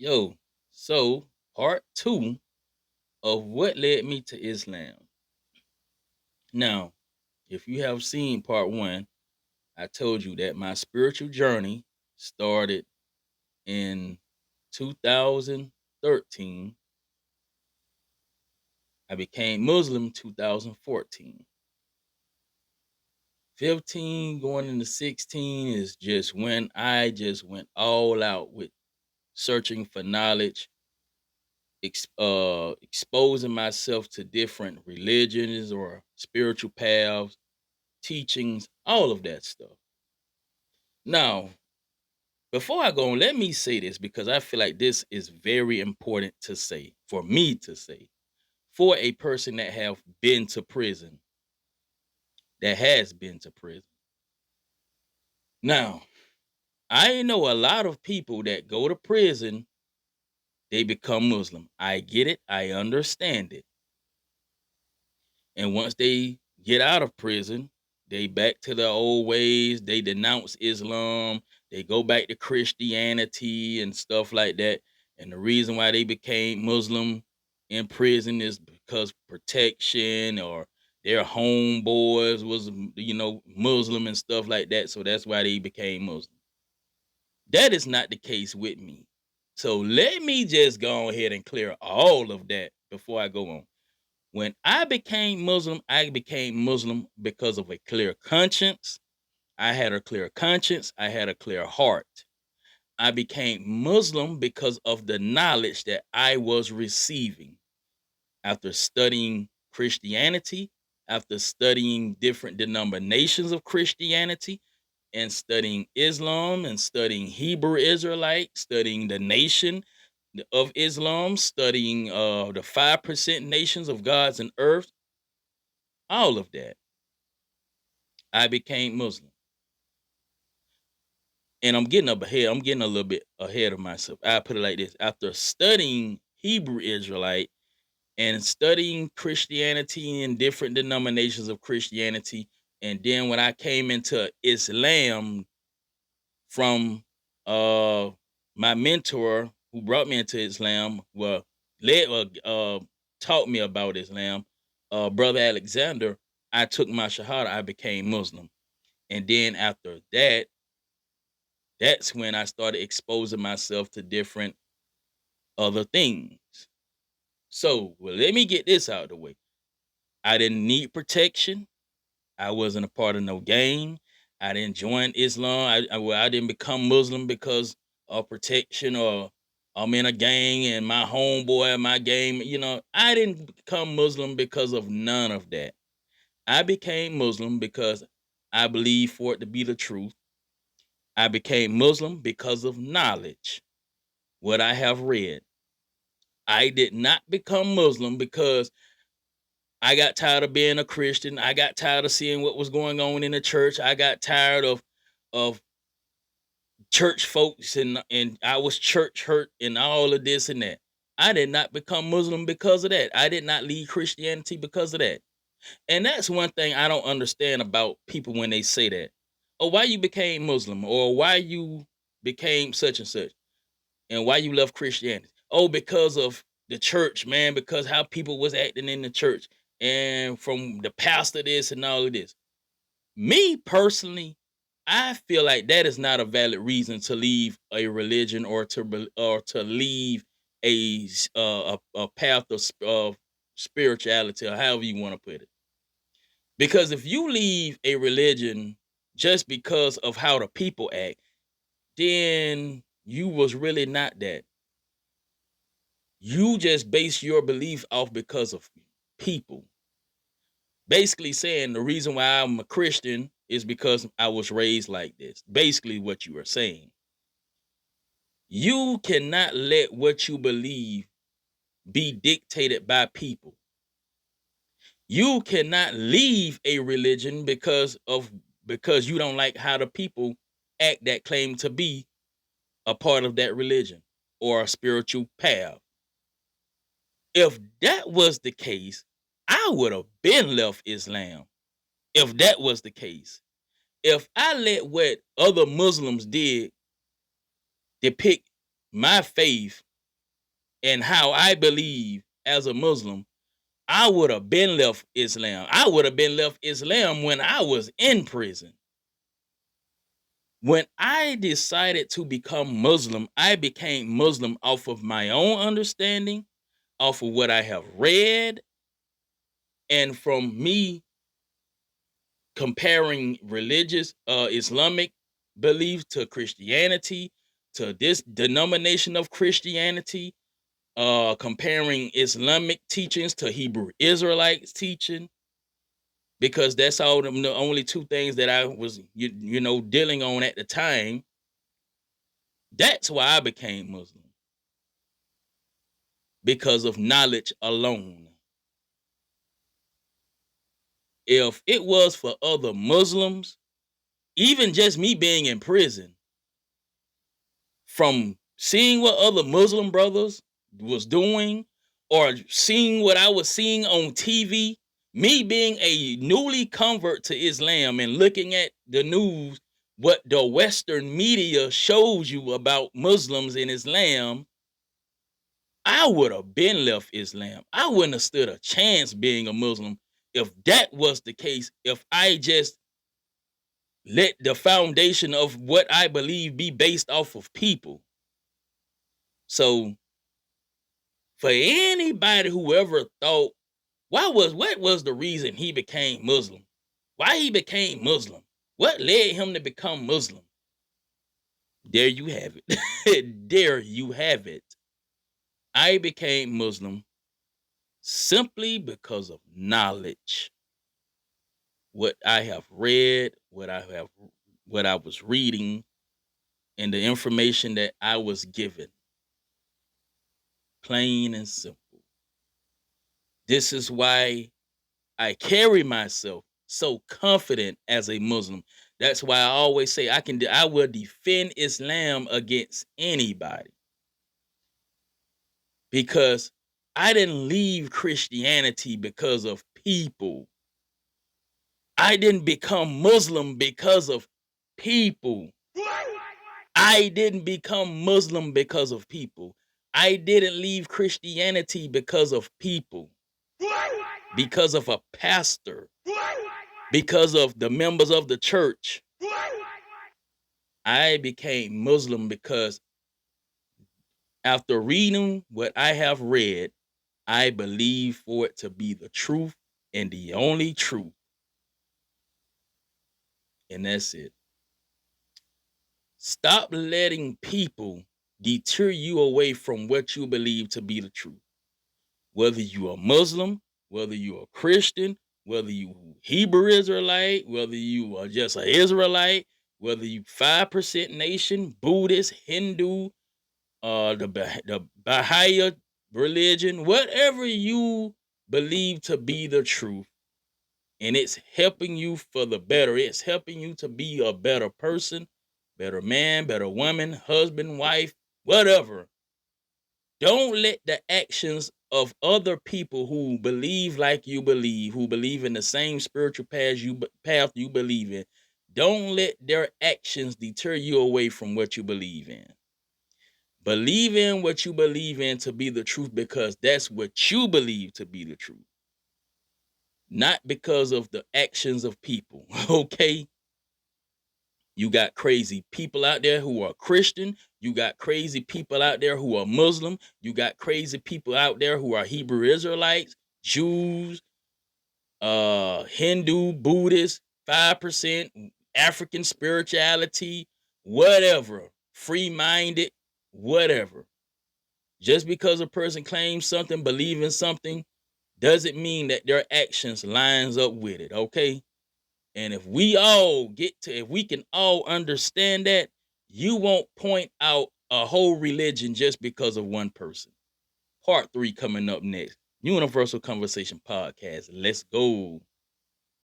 Yo, so part two of what led me to Islam. Now, if you have seen part one, I told you that my spiritual journey started in 2013. I became Muslim 2014. 15 going into 16 is just when I just went all out with searching for knowledge, exposing myself to different religions or spiritual paths, teachings, all of that stuff. Now, before I go on, let me say this because I feel like this is very important to say, for me to say, for a person that have been to prison, that has been to prison. Now, I know a lot of people that go to prison, they become Muslim. I get it, I understand it. And once they get out of prison, they back to their old ways. They denounce Islam. They go back to Christianity and stuff like that. And the reason why they became Muslim in prison is because protection or their homeboys was, Muslim and stuff like that. So that's why they became Muslim. That is not the case with me. So let me just go ahead and clear all of that before I go on. When I became Muslim because of a clear conscience. I had a clear conscience. I had a clear heart. I became Muslim because of the knowledge that I was receiving after studying Christianity, after studying different denominations of Christianity, and studying Islam and studying Hebrew Israelite, studying the nation of Islam, studying the 5% nations of gods and earth, all of that. I became Muslim. And I'm getting up ahead. I'm getting a little bit ahead of myself. I put it like this. After studying Hebrew Israelite and studying Christianity and different denominations of Christianity, and then when I came into Islam from my mentor who brought me into Islam, taught me about Islam, Brother Alexander, I took my Shahada, I became Muslim. And then after that, that's when I started exposing myself to different other things. So, well, let me get this out of the way. I didn't need protection. I wasn't a part of no gang. I didn't join Islam. I didn't become Muslim because of protection or I'm in a gang and my homeboy, my gang. I didn't become Muslim because of none of that. I became Muslim because I believe for it to be the truth. I became Muslim because of knowledge, what I have read. I did not become Muslim because I got tired of being a Christian. I got tired of seeing what was going on in the church. I got tired of church folks and I was church hurt and all of this and that. I did not become Muslim because of that. I did not leave Christianity because of that. And that's one thing I don't understand about people when they say that. Or why you became Muslim or why you became such and such. And why you left Christianity? Oh, because of the church, man, because how people was acting in the church and from the pastor this and all of this. Me personally, I feel like that is not a valid reason to leave a religion or to leave a path of spirituality or however you want to put it. Because if you leave a religion just because of how the people act, then you was really not that. You just base your belief off because of people. Basically saying the reason why I'm a Christian is because I was raised like this. Basically what you are saying. You cannot let what you believe be dictated by people. You cannot leave a religion because you don't like how the people act that claim to be a part of that religion or a spiritual path. If that was the case, I would have been left Islam. If that was the case, if I let what other Muslims did depict my faith and how I believe as a Muslim, I would have been left Islam. I would have been left Islam when I was in prison. When I decided to become Muslim, I became Muslim off of my own understanding, off of what I have read, and from me comparing religious Islamic belief to Christianity, to this denomination of Christianity, comparing Islamic teachings to Hebrew Israelites teaching, because that's all the only two things that I was dealing on at the time. That's why I became Muslim, because of knowledge alone. If it was for other Muslims, even just me being in prison, from seeing what other Muslim brothers was doing or seeing what I was seeing on TV, me being a newly convert to Islam and looking at the news, what the Western media shows you about Muslims in Islam, I would have been left Islam. I wouldn't have stood a chance being a Muslim if that was the case. If I just let the foundation of what I believe be based off of people. So for anybody who ever thought, what was the reason he became Muslim? Why he became Muslim? What led him to become Muslim? There you have it. There you have it. I became Muslim simply because of knowledge. What I have read, what I was reading, and the information that I was given. Plain and simple. This is why I carry myself so confident as a Muslim. That's why I always say I will defend Islam against anybody, because I didn't leave Christianity because of people. I didn't become Muslim because of people. I didn't become Muslim because of people. I didn't leave Christianity because of people, because of a pastor, because of the members of the church. I became Muslim because after reading what I have read, I believe for it to be the truth and the only truth. And that's it. Stop letting people deter you away from what you believe to be the truth. Whether you are Muslim, whether you are Christian, whether you Hebrew Israelite, whether you are just an Israelite, whether you 5% nation, Buddhist, Hindu, the Baha'i religion, whatever you believe to be the truth, and it's helping you for the better. It's helping you to be a better person, better man, better woman, husband, wife, whatever. Don't let the actions of other people who believe like you believe, who believe in the same spiritual path you believe in, don't let their actions deter you away from what you believe in. Believe in what you believe in to be the truth, because that's what you believe to be the truth, not because of the actions of people. Okay? You got crazy people out there who are Christian. You got crazy people out there who are Muslim. You got crazy people out there who are Hebrew Israelites, Jews, Hindu, Buddhist, 5%, African spirituality, whatever, free-minded, whatever. Just because a person claims something, believe in something, doesn't mean that their actions lines up with it, okay? And if we can all understand that, you won't point out a whole religion just because of one person. Part 3 coming up next. Universal Conversation Podcast. Let's go.